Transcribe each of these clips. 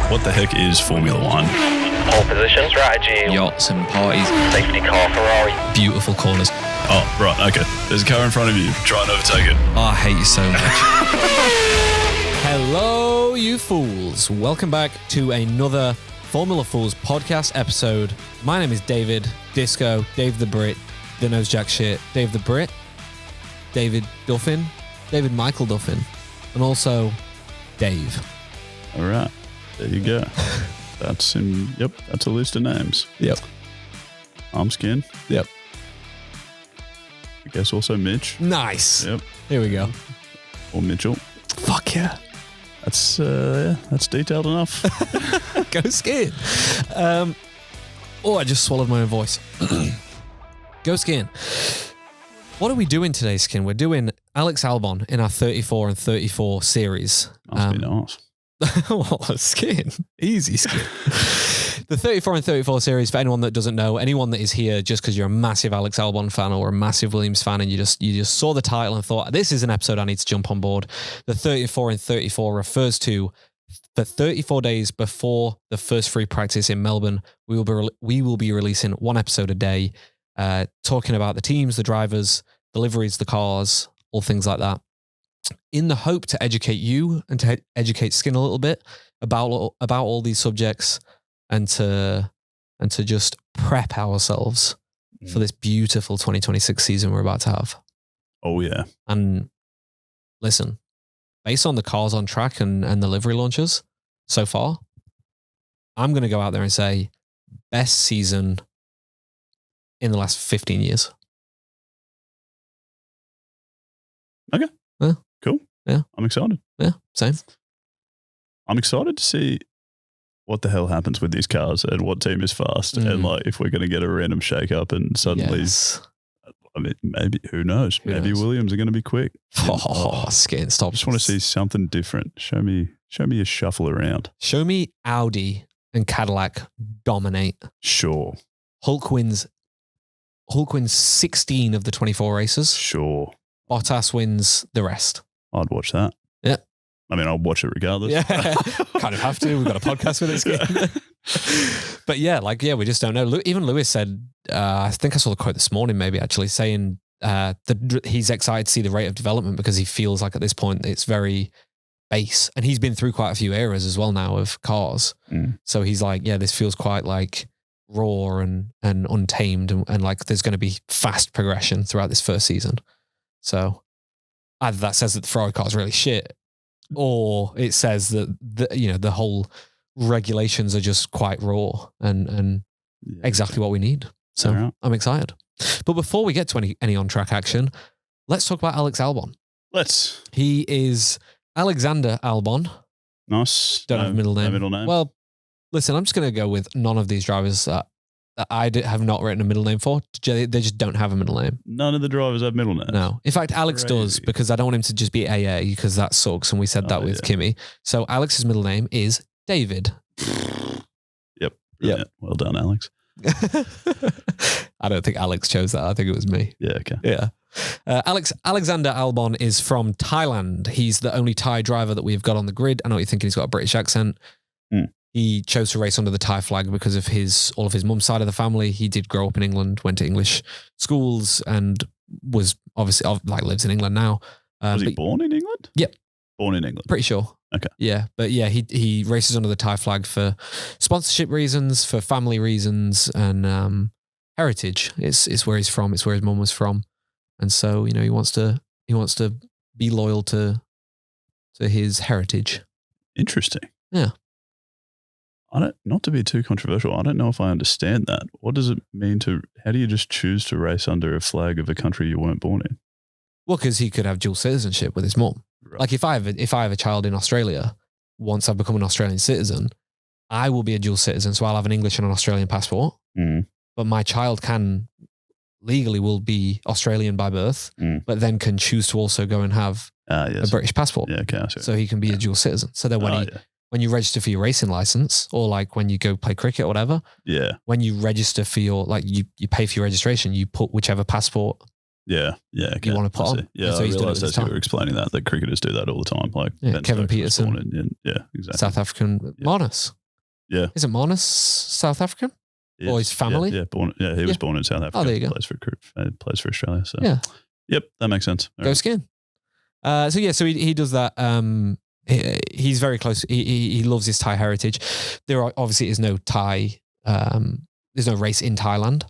What the heck is Formula One? Pole position, strategy, yachts and parties, safety car, Ferrari. beautiful corners. Oh, right, okay. There's a car in front of you. Try and overtake it. Oh, I hate you so much. Hello, you fools. Welcome back to another Formula Fools podcast episode. My name is David Disco, Dave the Brit, the Nose Jack Shit, Dave the Brit, David Duffin, David Michael Duffin, and also Dave. All right, there you go. That's a list of names. Yep. I'm Skin. Yep. I guess also Mitch. Nice. Yep. Here we go. Or Mitchell. Fuck yeah. That's detailed enough. Go skiing. I just swallowed my own voice. Go skiing. What are we doing today, Skin? We're doing Alex Albon in our 34 and 34 series. Must be nice. Well, skiing. Easy skiing. The 34 and 34 series, for anyone that doesn't know, anyone that is here just because you're a massive Alex Albon fan or a massive Williams fan and you just saw the title and thought, this is an episode I need to jump on board. The 34 and 34 refers to the 34 days before the first free practice in Melbourne. We will be releasing one episode a day, talking about the teams, the drivers, the liveries, the cars, all things like that, in the hope to educate you and to educate Skin a little bit about all these subjects and to just prep ourselves for this beautiful 2026 season we're about to have. Oh, yeah. And listen, based on the cars on track and the livery launches so far, I'm going to go out there and say best season in the last 15 years. Okay. Yeah. Cool. Yeah. I'm excited. Yeah, same. I'm excited to see what the hell happens with these cars and what team is fast and like if we're going to get a random shake up and suddenly, I mean, maybe, who knows? Maybe Williams are going to be quick. Skin, stop. I just want to see something different. Show me a shuffle around. Show me Audi and Cadillac dominate. Sure. Hulk wins 16 of the 24 races. Sure. Bottas wins the rest. I'd watch that. Yeah. I mean, I'll watch it regardless. Yeah, kind of have to. We've got a podcast with this game. But yeah, we just don't know. Even Lewis said, I think I saw the quote this morning, maybe actually saying that he's excited to see the rate of development because he feels like at this point it's very base. And he's been through quite a few eras as well now of cars. So he's like, yeah, this feels quite like raw and untamed and like there's going to be fast progression throughout this first season. So either that says that the Ferrari car is really shit, or it says that the whole regulations are just quite raw and exactly what we need. So right. I'm excited. But before we get to any on-track action, let's talk about Alex Albon. He is Alexander Albon. Nice. Don't have a middle name. No middle name. Well, listen, I'm just going to go with none of these drivers that I have not written a middle name for. They just don't have a middle name. None of the drivers have middle names. No. In fact, Alex does, because I don't want him to just be AA because that sucks. And we said that with Kimmy. So Alex's middle name is David. Yep. Well done, Alex. I don't think Alex chose that. I think it was me. Yeah. Okay. Yeah. Alexander Albon is from Thailand. He's the only Thai driver that we've got on the grid. I know you're thinking he's got a British accent. He chose to race under the Thai flag because of all of his mum's side of the family. He did grow up in England, went to English schools, and was obviously lives in England now. Was he born in England? Yep. Born in England. Pretty sure. Okay. Yeah. But yeah, he races under the Thai flag for sponsorship reasons, for family reasons, and heritage. It's where he's from. It's where his mum was from. And so, he wants to be loyal to his heritage. Interesting. Yeah. Not to be too controversial, I don't know if I understand that. What does it mean how do you just choose to race under a flag of a country you weren't born in? Well, because he could have dual citizenship with his mum. Right. Like if I have a child in Australia, once I've become an Australian citizen, I will be a dual citizen. So I'll have an English and an Australian passport. But my child will be Australian by birth, but then can choose to also go and have a British passport. Yeah, okay. So he can be a dual citizen. So then when you register for your racing license, or like when you go play cricket or whatever, when you register for your, you pay for your registration, you put whichever passport Okay. You want to put on. Yeah, so I realised as you were explaining that cricketers do that all the time. Like Kevin Peterson, exactly. South African Marnus. Yeah. Isn't Marnus South African? Yes. Or his family? Yeah, he was born in South Africa. Oh, there you go. Plays for Australia. So Yeah. Yep, that makes sense. Go skiing. So he does that. He's very close. He loves his Thai heritage. Obviously is no Thai. There's no race in Thailand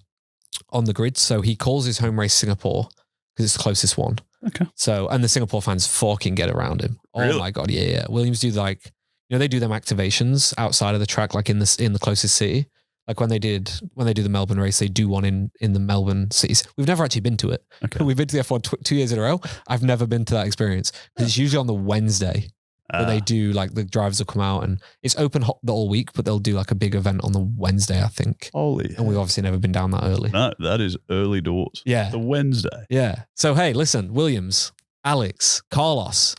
on the grid, so he calls his home race Singapore because it's the closest one. Okay. So and the Singapore fans fucking get around him. Oh Really? my god, yeah. Williams do they do them activations outside of the track, like in the closest city. Like when they do the Melbourne race, they do one in the Melbourne cities. We've never actually been to it. Okay. We've been to the F1 2 years in a row. I've never been to that experience because it's usually on the Wednesday that they do, like, the drivers will come out and it's open the whole week, but they'll do like a big event on the Wednesday, I think. Holy. And we've obviously never been down that early. No, that is early doors. Yeah. The Wednesday. Yeah. So, hey, listen, Williams, Alex, Carlos,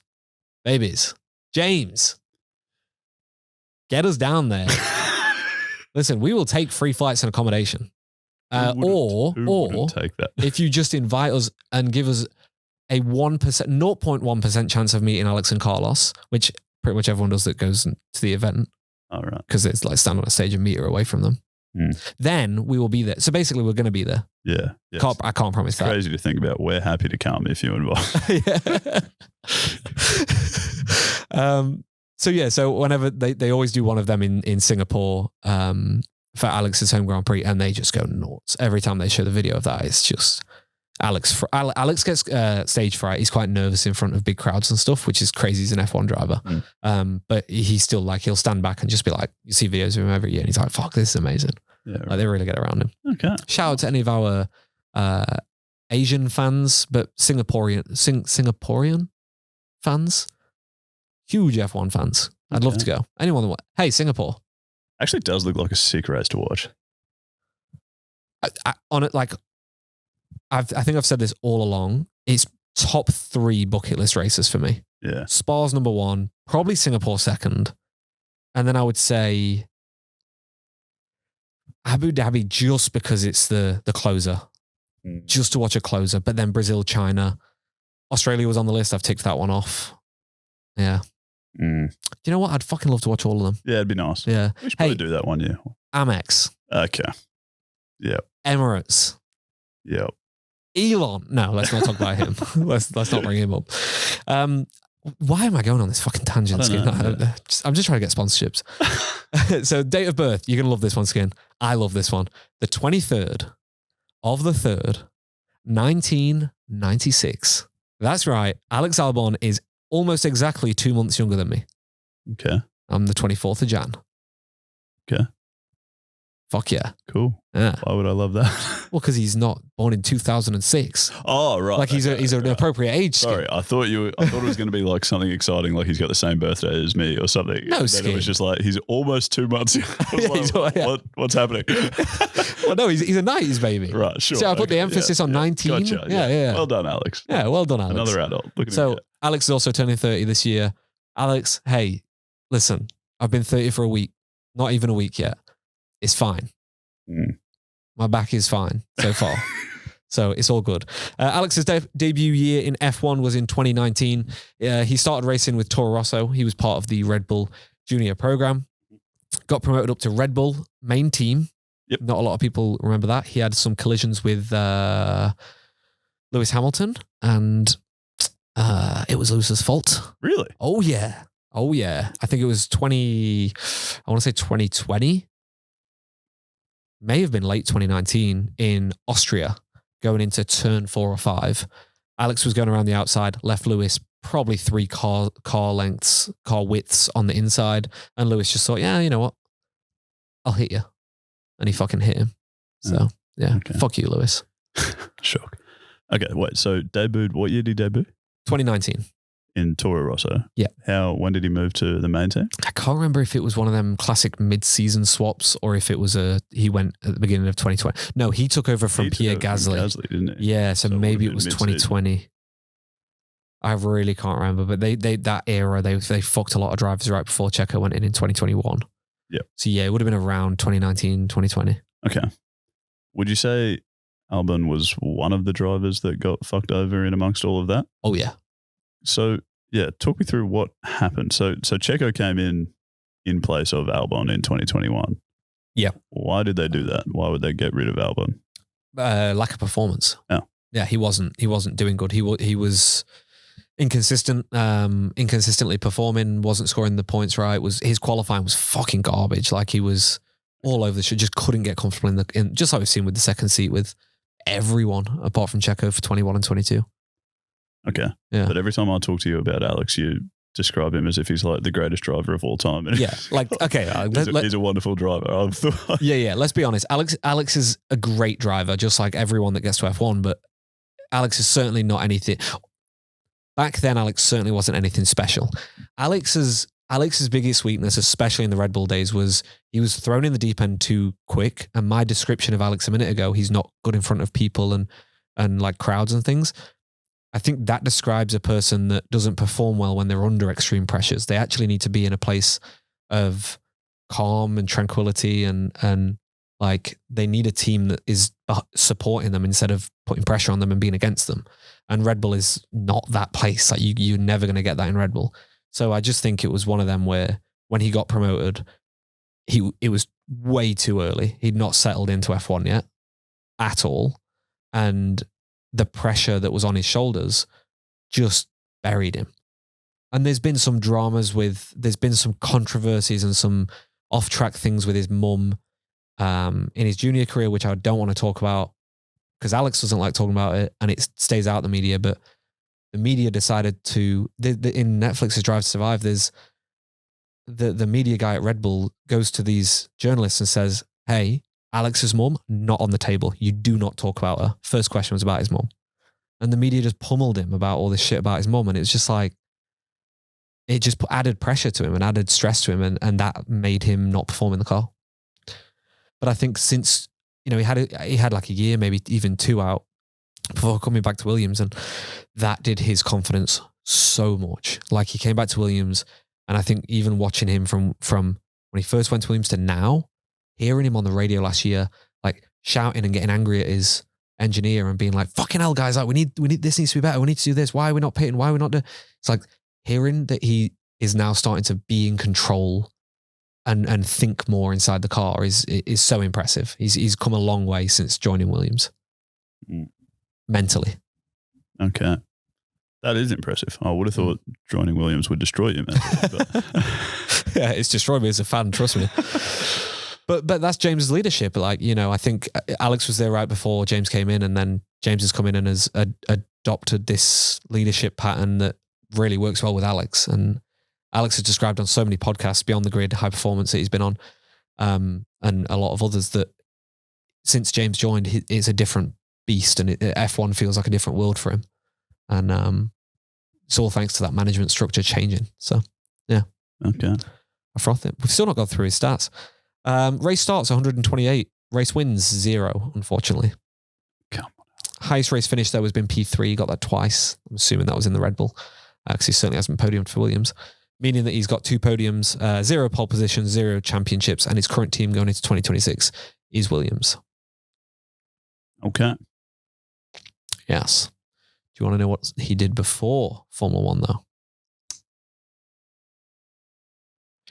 babies, James, get us down there. Listen, we will take free flights and accommodation. Or take that? if you just invite us and give us a 0.1% chance of meeting Alex and Carlos, which pretty much everyone does that goes to the event. All right. Because it's like stand on a stage a meter away from them. Then we will be there. So basically we're going to be there. Yeah. Yes. I can't promise that. Crazy to think about. We're happy to come if you invite. So whenever they always do one of them in Singapore for Alex's home Grand Prix, and they just go nuts every time they show the video of that. It's just Alex gets stage fright. He's quite nervous in front of big crowds and stuff, which is crazy. He's an F1 driver, but he's still like, he'll stand back and just be like, you see videos of him every year, and he's like, "Fuck, this is amazing." Yeah, right. Like, they really get around him. Okay. Shout out to any of our Asian fans, but Singaporean fans. Huge F1 fans. I'd love to go. Anyone that hey, Singapore. Actually does look like a sick race to watch. I think I've said this all along. It's top 3 bucket list races for me. Yeah. Spa's number 1, probably Singapore second. And then I would say Abu Dhabi just because it's the closer. Just to watch a closer. But then Brazil, China. Australia was on the list. I've ticked that one off. Yeah. Do you know what? I'd fucking love to watch all of them. Yeah, it'd be nice. Yeah. We should probably do that one year. Amex. Okay. Yep. Emirates. Yep. Elon. No, let's not talk about him. Let's not bring him up. Why am I going on this fucking tangent? I'm just trying to get sponsorships. So date of birth. You're going to love this one, Skin. I love this one. The 23rd of the 3rd, 1996. That's right. Alex Albon is almost exactly 2 months younger than me. Okay. I'm the 24th of Jan. Okay. Fuck yeah. Cool. Yeah. Why would I love that? Well, because he's not born in 2006. Oh, right. Like he's an appropriate age. Sorry, I thought it was going to be like something exciting, like he's got the same birthday as me or something. No, and then it was just like he's almost 2 months. What's happening? Well, no, he's a 90s baby. Right, sure. So I put the emphasis on 19. Gotcha, yeah. Well done, Alex. Yeah, well done, Alex. Another adult. Look at so him. Alex is also turning 30 this year. Alex, hey, listen, I've been 30 for a week. Not even a week yet. It's fine. My back is fine so far. So it's all good. Alex's debut year in F1 was in 2019. He started racing with Toro Rosso. He was part of the Red Bull Junior program. Got promoted up to Red Bull main team. Yep. Not a lot of people remember that. He had some collisions with Lewis Hamilton, and it was Lewis's fault. Really? Oh, yeah. I think it was 2020. May have been late 2019 in Austria, going into turn 4 or 5. Alex was going around the outside, left Lewis probably 3 car widths on the inside, and Lewis just thought, yeah, you know what? I'll hit you. And he fucking hit him. So, Fuck you, Lewis. Shock. Okay, wait, so debuted, what year did he debut? 2019. In Toro Rosso? Yeah. When did he move to the main team? I can't remember if it was one of them classic mid-season swaps or if it was he went at the beginning of 2020. No, he took over from Pierre Gasly. Didn't he? Yeah, so maybe it was 2020. I really can't remember, but they that era, they fucked a lot of drivers right before Checo went in 2021. Yeah. So yeah, it would have been around 2019, 2020. Okay. Would you say Albon was one of the drivers that got fucked over in amongst all of that? Oh, yeah. So, yeah, talk me through what happened. So Checo came in in place of Albon in 2021. Yeah. Why did they do that? Why would they get rid of Albon? Lack of performance. Oh. Yeah, he wasn't doing good. He was inconsistent, inconsistently performing, wasn't scoring the points right. His qualifying was fucking garbage. Like he was all over the shit, just couldn't get comfortable in just like we've seen with the second seat with everyone apart from Checo for 21 and 22. Okay. Yeah. But every time I talk to you about Alex, you describe him as if he's like the greatest driver of all time. And Yeah, like, okay. he's a wonderful driver. Yeah. Let's be honest. Alex is a great driver, just like everyone that gets to F1, but Alex is certainly not anything. Back then, Alex certainly wasn't anything special. Alex's biggest weakness, especially in the Red Bull days, was he was thrown in the deep end too quick. And my description of Alex a minute ago, he's not good in front of people and like crowds and things. I think that describes a person that doesn't perform well when they're under extreme pressures. They actually need to be in a place of calm and tranquility and like they need a team that is supporting them instead of putting pressure on them and being against them. And Red Bull is not that place. Like you're never going to get that in Red Bull. So I just think it was one of them where when he got promoted, it was way too early. He'd not settled into F1 yet at all. And the pressure that was on his shoulders just buried him. And there's been some dramas there's been some controversies and some off-track things with his mum in his junior career, which I don't want to talk about because Alex doesn't like talking about it and it stays out of the media, but the media decided to, in Netflix's Drive to Survive, there's the media guy at Red Bull goes to these journalists and says, hey, Alex's mum, not on the table. You do not talk about her. First question was about his mum. And the media just pummeled him about all this shit about his mum. And it's just like, it just added pressure to him and added stress to him. And that made him not perform in the car. But I think since, he had like a year, maybe even 2 out before coming back to Williams. And that did his confidence so much. Like he came back to Williams. And I think even watching him from when he first went to Williams to now, hearing him on the radio last year, like shouting and getting angry at his engineer and being like, fucking hell, guys, like we need, this needs to be better. We need to do this. Why are we not pitting? Why are we not doing? It's like hearing that he is now starting to be in control and think more inside the car is so impressive. He's come a long way since joining Williams. Mentally. Okay. That is impressive. I would have thought joining Williams would destroy you, man. Yeah, it's destroyed me as a fan, trust me. But that's James's leadership. Like, I think Alex was there right before James came in, and then James has come in and has adopted this leadership pattern that really works well with Alex. And Alex has described on so many podcasts, Beyond the Grid, High Performance that he's been on, and a lot of others, that since James joined, it's a different beast, and F1 feels like a different world for him. And it's all thanks to that management structure changing. So, yeah. Okay. I froth it. We've still not got through his stats. Race starts 128. Race wins 0, unfortunately. Come on. Highest race finish though has been P3. He got that twice. I'm assuming that was in the Red Bull because he certainly hasn't podiumed for Williams, meaning that he's got 2 podiums, 0 pole positions, 0 championships, and his current team going into 2026 is Williams. Okay. Yes. Do you want to know what he did before Formula One though?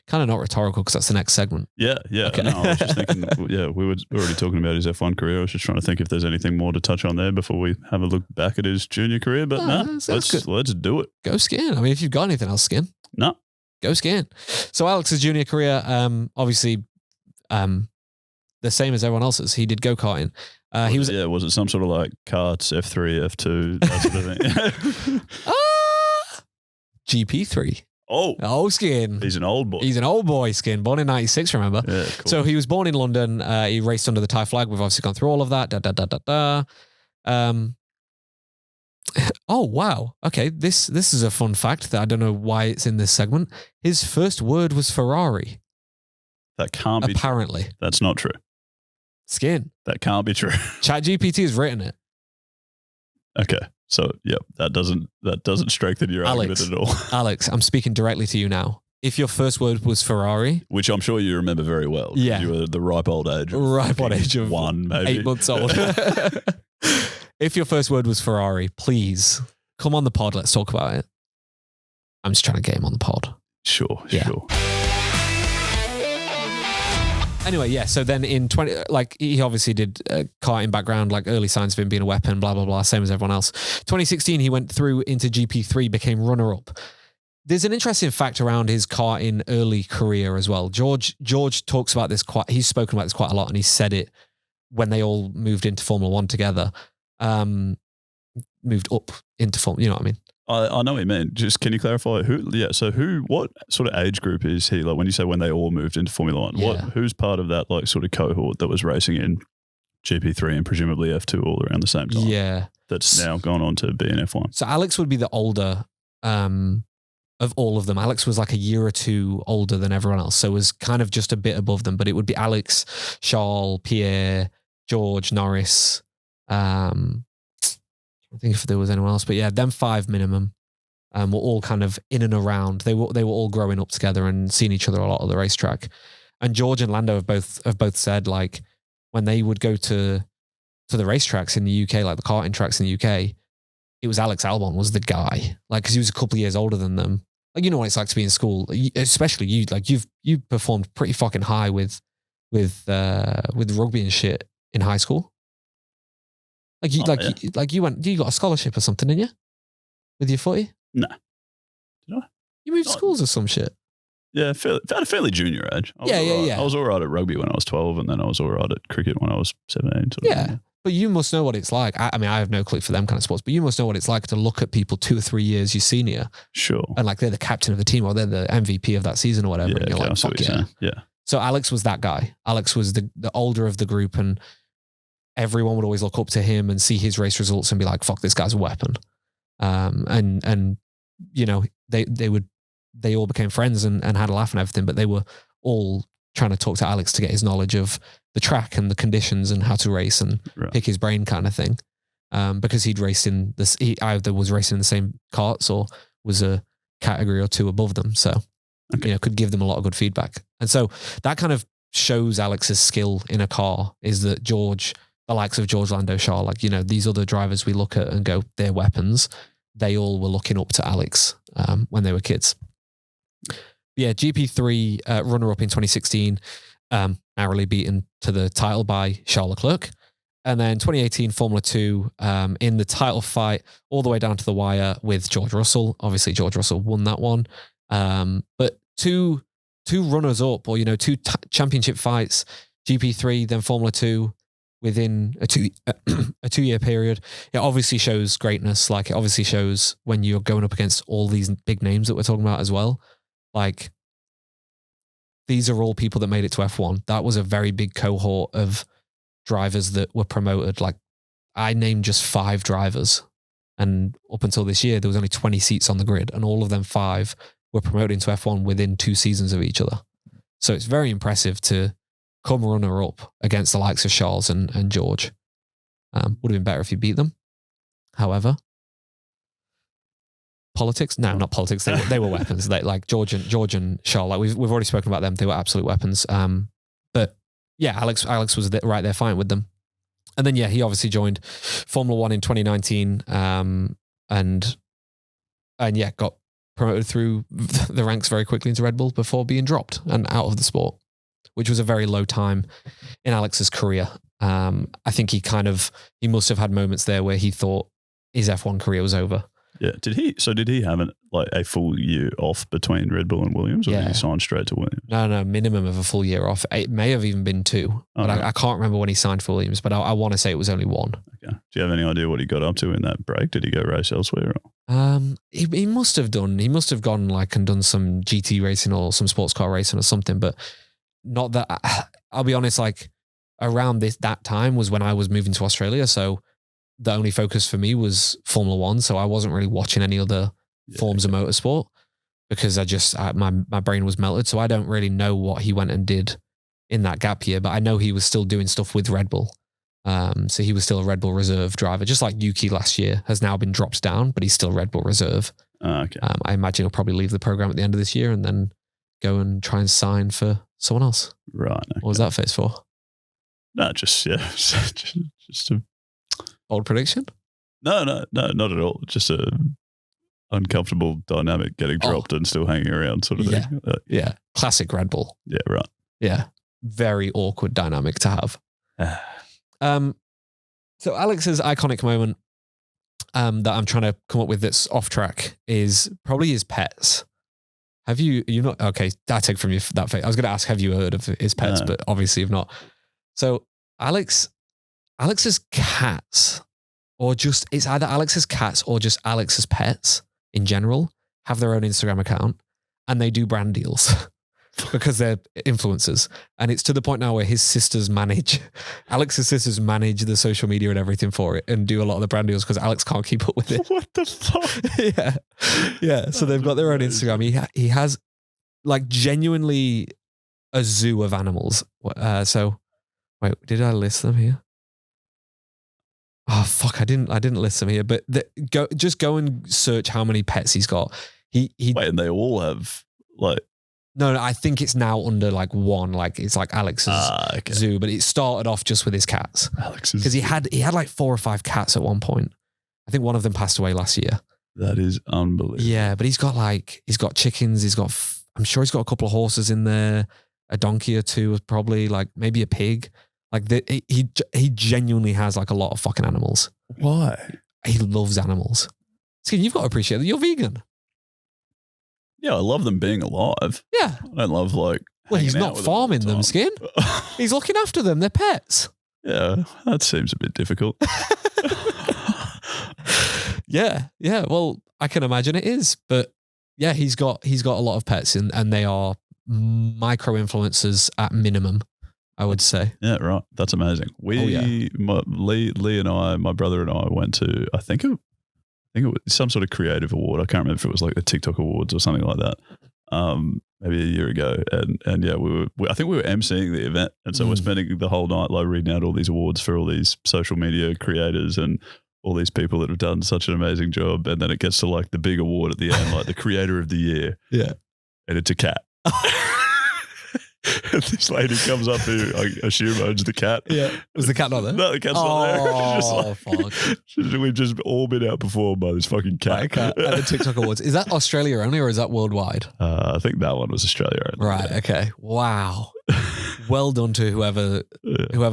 Kind of not rhetorical because that's the next segment. Yeah. Okay. No, I was just thinking, we were already talking about his F1 career. I was just trying to think if there's anything more to touch on there before we have a look back at his junior career. But let's do it. Go skiing. I mean, if you've got anything else, skin. No. Go skiing. So Alex's junior career, obviously, the same as everyone else's. He did go-karting. Was it some sort of like karts, F3, F2, that sort of thing? GP3. Oh, Skin. He's an old boy. He's an old boy, Skin. Born in 96, remember? Yeah, cool. So he was born in London. He raced under the Thai flag. We've obviously gone through all of that. Oh, wow. Okay, this is a fun fact that I don't know why it's in this segment. His first word was Ferrari. That can't be apparently. True. That's not true. Skin. That can't be true. ChatGPT has written it. Okay. So, that doesn't strengthen your argument at all. Alex, I'm speaking directly to you now. If your first word was Ferrari, which I'm sure you remember very well. Yeah. You were at the ripe old age of 1, maybe 8 months old. If your first word was Ferrari, please come on the pod. Let's talk about it. I'm just trying to get him on the pod. Sure. Anyway, yeah. So then in he obviously did karting background, like early signs of him being a weapon, blah, blah, blah, same as everyone else. 2016, he went through into GP3, became runner-up. There's an interesting fact around his karting early career as well. George talks about this he's spoken about this quite a lot, and he said it when they all moved into Formula One together. Moved up into Formula, you know what I mean? I know what you mean. Just can you clarify what sort of age group is he? Like when you say when they all moved into Formula One, who's part of that like sort of cohort that was racing in GP3 and presumably F2 all around the same time? Yeah. That's now gone on to be in F1. So Alex would be the older of all of them. Alex was like a year or two older than everyone else. So was kind of just a bit above them, but it would be Alex, Charles, Pierre, George, Norris, I think if there was anyone else, but yeah, them 5 minimum were all kind of in and around. They were all growing up together and seeing each other a lot at the racetrack. And George and Lando have both said like when they would go to the racetracks in the UK, like the karting tracks in the UK, it was Alex Albon was the guy, like because he was a couple of years older than them. Like you know what it's like to be in school, especially you. Like you performed pretty fucking high with rugby and shit in high school. Like you, you got a scholarship or something, didn't you? With your footy? No. Did I? You moved schools or some shit? Yeah, at a fairly junior age. Yeah. I was all right at rugby when I was 12, and then I was all right at cricket when I was 17. Yeah, but you must know what it's like. I mean, I have no clue for them kind of sports, but you must know what it's like to look at people 2 or 3 years your senior. Sure. And like they're the captain of the team or they're the MVP of that season or whatever. Yeah, and you're like, fuck yeah. Yeah. So Alex was that guy. Alex was the older of the group, and everyone would always look up to him and see his race results and be like, fuck, this guy's a weapon. And you know, they all became friends and had a laugh and everything, but they were all trying to talk to Alex to get his knowledge of the track and the conditions and how to race and pick his brain kind of thing. Because he'd raced in this, he either was racing in the same karts or was a category or 2 above them. So, you know, could give them a lot of good feedback. And so that kind of shows Alex's skill in a car is that the likes of George, Lando, Charles, like, you know, these other drivers we look at and go, they're weapons. They all were looking up to Alex when they were kids. Yeah, GP3 runner-up in 2016, narrowly beaten to the title by Charles Leclerc. And then 2018 Formula 2 in the title fight all the way down to the wire with George Russell. Obviously, George Russell won that one. But two runners-up or, you know, 2 championship fights, GP3, then Formula 2, within a 2-year period. It obviously shows greatness. Like it obviously shows when you're going up against all these big names that we're talking about as well. Like these are all people that made it to F1. That was a very big cohort of drivers that were promoted. Like I named just 5 drivers, and up until this year, there was only 20 seats on the grid, and all of them 5 were promoted into F1 within 2 seasons of each other. So it's very impressive to come runner up against the likes of Charles and George. Would have been better if you beat them. However, politics? No, not politics. They were weapons. They, like George and Charles, like we've already spoken about them. They were absolute weapons. But yeah, Alex was right there fighting with them. And then yeah, he obviously joined Formula One in 2019, and yeah, got promoted through the ranks very quickly into Red Bull before being dropped and out of the sport, which was a very low time in Alex's career. I think he must have had moments there where he thought his F1 career was over. Yeah. Did he have a full year off between Red Bull and Williams, or did he sign straight to Williams? No, minimum of a full year off. It may have even been 2, but I can't remember when he signed for Williams, but I want to say it was only 1. Okay. Do you have any idea what he got up to in that break? Did he go race elsewhere? He must have done. He must have gone and done some GT racing or some sports car racing or something, but not that. I'll be honest, around that time was when I was moving to Australia, so the only focus for me was Formula One, so I wasn't really watching any other forms of motorsport because my brain was melted, so I don't really know what he went and did in that gap year, but I know he was still doing stuff with Red Bull. So he was still a Red Bull reserve driver, just like Yuki last year has now been dropped down, but he's still Red Bull reserve. Okay. I imagine he'll probably leave the program at the end of this year and then go and try and sign for someone else. Right. Okay. What was that face for? No, just a bold prediction? No, not at all. Just a uncomfortable dynamic getting dropped and still hanging around sort of thing. Yeah. Classic Red Bull. Yeah, right. Yeah. very awkward dynamic to have. So Alex's iconic moment that I'm trying to come up with that's off track is probably his pets. Have you not? Okay, I take from you that face. I was going to ask, have you heard of his pets? No. But obviously you've not. So Alex's cats, or just, it's either Alex's cats or just Alex's pets in general, have their own Instagram account and they do brand deals because they're influencers. And it's to the point now where Alex's sisters manage the social media and everything for it and do a lot of the brand deals because Alex can't keep up with it. What the fuck? Yeah. So they've got their own Instagram. He has like genuinely a zoo of animals. So wait, did I list them here? Oh fuck! I didn't list them here. But go and search how many pets he's got. He Wait, and they all have like. No, I think it's now under like one. Like it's like Alex's zoo, but it started off just with his cats. Alex's, because he had like 4 or 5 cats at one point. I think one of them passed away last year. That is unbelievable. Yeah, but he's got chickens. I'm sure he's got a couple of horses in there, a donkey or two, probably like maybe a pig. Like he genuinely has like a lot of fucking animals. Why? He loves animals. Skin, you've got to appreciate that you're vegan. Yeah, I love them being alive. Yeah. I don't love like. Well, he's hanging out not with farming all the them, time. Skin. He's looking after them. They're pets. Yeah, that seems a bit difficult. Yeah. Well, I can imagine it is, but yeah, he's got a lot of pets and they are micro influencers at minimum, I would say. Yeah, right. That's amazing. Lee and I, my brother and I went to, I think it was some sort of creative award. I can't remember if it was like the TikTok awards or something like that. Maybe a year ago. And yeah, I think we were emceeing the event. And so we're spending the whole night like reading out all these awards for all these social media creators and all these people that have done such an amazing job. And then it gets to like the big award at the end, like the creator of the year. Yeah. And it's a cat. And this lady comes up who I assume owns the cat. Yeah. Was the cat not there? No, the cat's not there. Oh, fuck. We've just all been outperformed by this fucking cat. Right, cat at the TikTok Awards. Is that Australia only or is that worldwide? I think that one was Australia only. Right, okay. Wow. Well done to whoever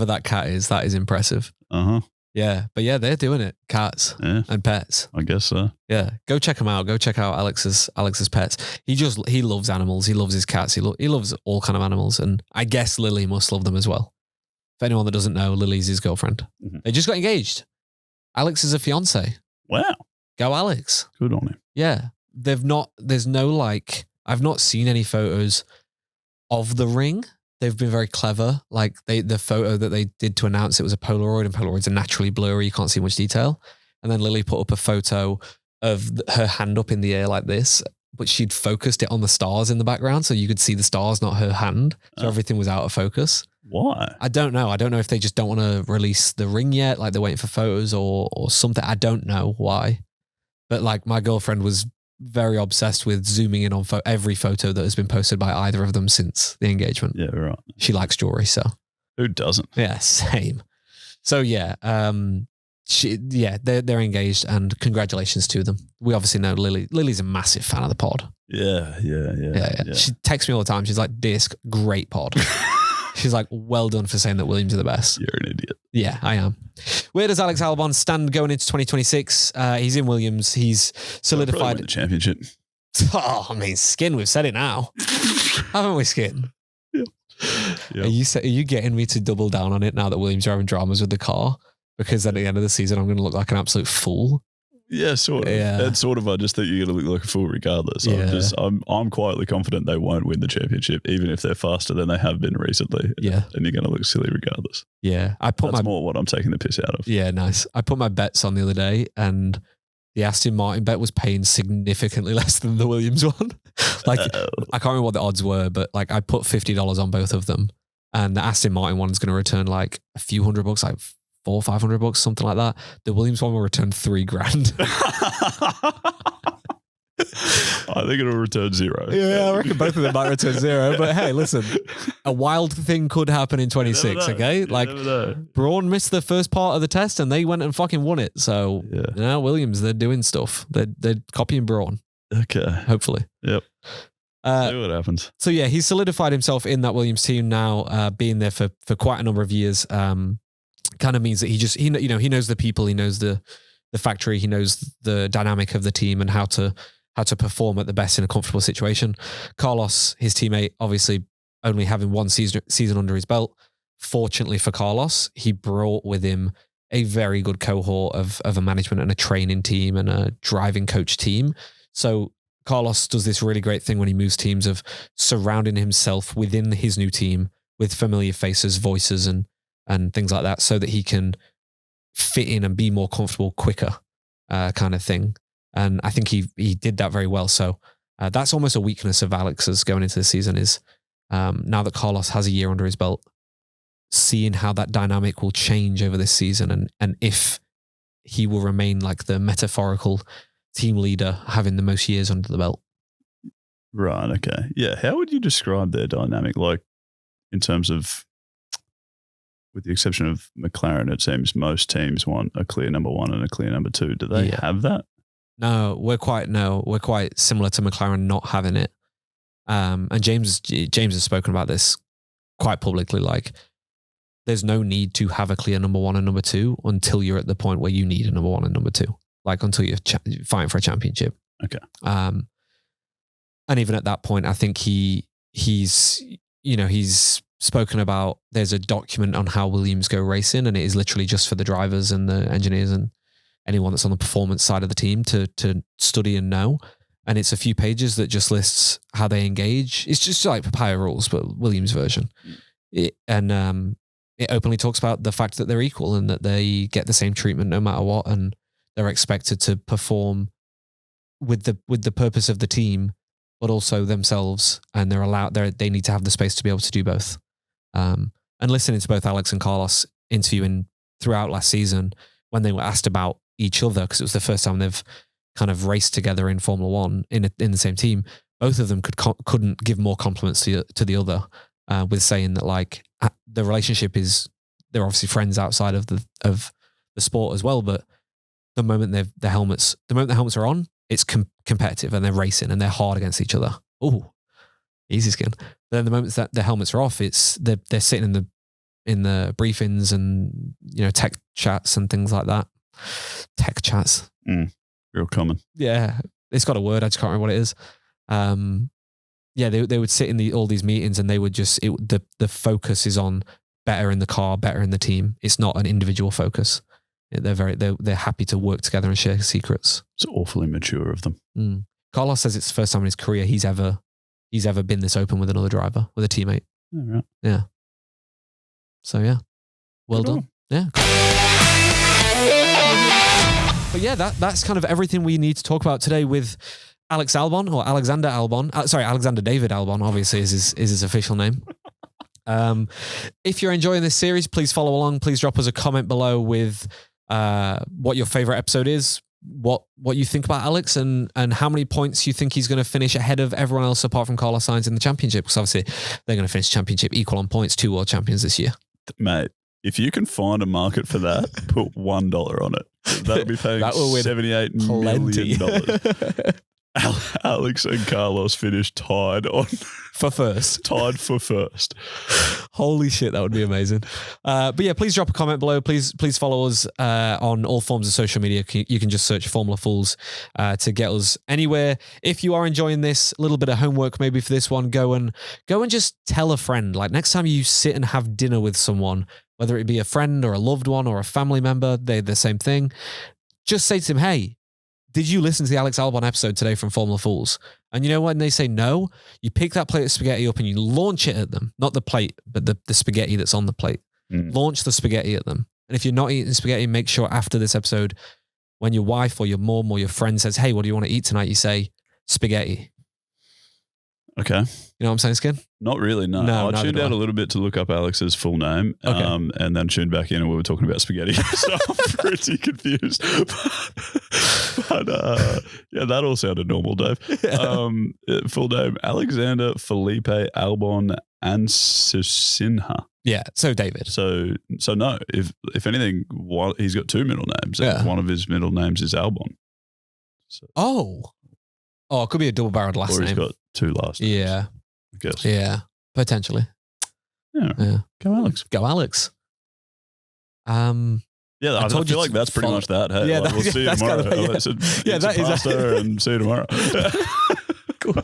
that cat is. That is impressive. Uh-huh. Yeah. But yeah, they're doing it. Cats and pets. I guess so. Yeah. Go check them out. Go check out Alex's pets. He loves animals. He loves his cats. He loves all kind of animals. And I guess Lily must love them as well. If anyone that doesn't know, Lily's his girlfriend. Mm-hmm. They just got engaged. Alex is a fiance. Wow. Go Alex. Good on him. Yeah. There's no like, I've not seen any photos of the ring. They've been very clever. Like the photo that they did to announce it was a Polaroid, and Polaroids are naturally blurry. You can't see much detail. And then Lily put up a photo of her hand up in the air like this, but she'd focused it on the stars in the background. So you could see the stars, not her hand. So everything was out of focus. Why? I don't know. I don't know if they just don't want to release the ring yet. Like they're waiting for photos or something. I don't know why. But like my girlfriend was very obsessed with zooming in on every photo that has been posted by either of them since the engagement. Yeah, right. She likes jewelry, so who doesn't? Yeah, same. So yeah, they're engaged, and congratulations to them. We obviously know Lily's a massive fan of the pod. Yeah. She texts me all the time. She's like, "Disc, great pod." She's like, "Well done for saying that Williams are the best." You're an idiot. Yeah, I am. Where does Alex Albon stand going into 2026? He's in Williams. He's solidified the championship. Oh, I mean, Skin. We've said it now, haven't we, Skin? Yeah. Are you getting me to double down on it now that Williams are having dramas with the car? Because at the end of the season, I'm going to look like an absolute fool. Yeah, sort of. Yeah. And sort of, I just think you're going to look like a fool regardless. Yeah. I'm quietly confident they won't win the championship, even if they're faster than they have been recently. Yeah. And you're going to look silly regardless. Yeah. That's more what I'm taking the piss out of. Yeah, nice. I put my bets on the other day, and the Aston Martin bet was paying significantly less than the Williams one. Like, I can't remember what the odds were, but like I put $50 on both of them, and the Aston Martin one's going to return like a few $100, like $400 or $500, something like that. The Williams one will return $3,000. I think it'll return zero. Yeah, I reckon both of them might return zero. But hey, listen, a wild thing could happen in 26. Okay, like Braun missed the first part of the test, and they went and fucking won it. So Williams, they're doing stuff. They're copying Braun. Okay, hopefully. Yep. See what happens. So yeah, he's solidified himself in that Williams team now, being there for quite a number of years. Kind of means that he knows the people, he knows the factory, he knows the dynamic of the team and how to perform at the best in a comfortable situation. Carlos, his teammate, obviously only having one season under his belt. Fortunately for Carlos, he brought with him a very good cohort of a management and a training team and a driving coach team. So Carlos does this really great thing when he moves teams of surrounding himself within his new team with familiar faces, voices, and things like that, so that he can fit in and be more comfortable quicker, kind of thing. And I think he did that very well. So that's almost a weakness of Alex's going into the season is now that Carlos has a year under his belt, seeing how that dynamic will change over this season and if he will remain like the metaphorical team leader having the most years under the belt. Right, okay. Yeah, how would you describe their dynamic? Like in terms of, with the exception of McLaren, it seems most teams want a clear number one and a clear number two. Do they have that? No, we're quite similar to McLaren not having it. And James has spoken about this quite publicly. Like, there's no need to have a clear number one and number two until you're at the point where you need a number one and number two. Like until you're fighting for a championship. Okay. And even at that point, I think he's spoken about. There's a document on how Williams go racing, and it is literally just for the drivers and the engineers and anyone that's on the performance side of the team to study and know. And it's a few pages that just lists how they engage. It's just like papaya rules, but Williams version. It openly talks about the fact that they're equal and that they get the same treatment no matter what, and they're expected to perform with the purpose of the team, but also themselves, and they need to have the space to be able to do both. And listening to both Alex and Carlos interviewing throughout last season when they were asked about each other, because it was the first time they've kind of raced together in Formula One in the same team, both of them couldn't give more compliments to the other, with saying that like the relationship is, they're obviously friends outside of the sport as well, but the moment the helmets are on, it's competitive and they're racing and they're hard against each other. Oh, easy skin. Then the moment that the helmets are off, it's they're sitting in the briefings and tech chats and things like that. Tech chats, real common. Yeah, it's got a word. I just can't remember what it is. Yeah, they would sit in all these meetings and they would just the focus is on better in the car, better in the team. It's not an individual focus. They're happy to work together and share secrets. It's awfully mature of them. Carlos says it's the first time in his career he's ever been this open with another driver, with a teammate. Oh, right. Yeah. So yeah, well done. Yeah. But yeah, that's kind of everything we need to talk about today with Alex Albon, or Alexander Albon. Alexander David Albon, obviously is his official name. If you're enjoying this series, please follow along. Please drop us a comment below with what your favorite episode is, what you think about Alex, and how many points you think he's going to finish ahead of everyone else apart from Carlos Sainz in the championship, because obviously they're going to finish championship equal on points, 2 world champions this year. Mate, if you can find a market for that, put $1 on it. That'll be paying $78 million. Alex and Carlos finished tied for first. Holy shit, that would be amazing. But yeah, please drop a comment below. Please follow us on all forms of social media. You can just search Formula Fools to get us anywhere. If you are enjoying this, a little bit of homework maybe for this one, go and just tell a friend. Like next time you sit and have dinner with someone, whether it be a friend or a loved one or a family member, they're the same thing. Just say to them, hey, did you listen to the Alex Albon episode today from Formula Fools? And you know what? And they say no. You pick that plate of spaghetti up and you launch it at them. Not the plate, but the spaghetti that's on the plate. Launch the spaghetti at them. And if you're not eating spaghetti, make sure after this episode, when your wife or your mom or your friend says, hey, what do you want to eat tonight? You say, spaghetti. Okay. You know what I'm saying, Skin? Not really, no. I tuned out a little bit to look up Alex's full name, and then tuned back in and we were talking about spaghetti. So I'm pretty confused. But yeah, that all sounded normal, Dave. Full name, Alexander Felipe Albon Ansusinha. Yeah, so David. So no, if anything, he's got 2 middle names. Yeah. One of his middle names is Albon. So. Oh, it could be a double-barreled last name. Or he's got 2 last names, Yeah. I guess. Yeah. Potentially. Yeah. Go Alex. Go Alex. Yeah, I told feel you like that's pretty much that. Hey, Yeah, like, we'll see you that's tomorrow. kind of- yeah. Eat some Yeah, that is- pasta and see you tomorrow. Cool.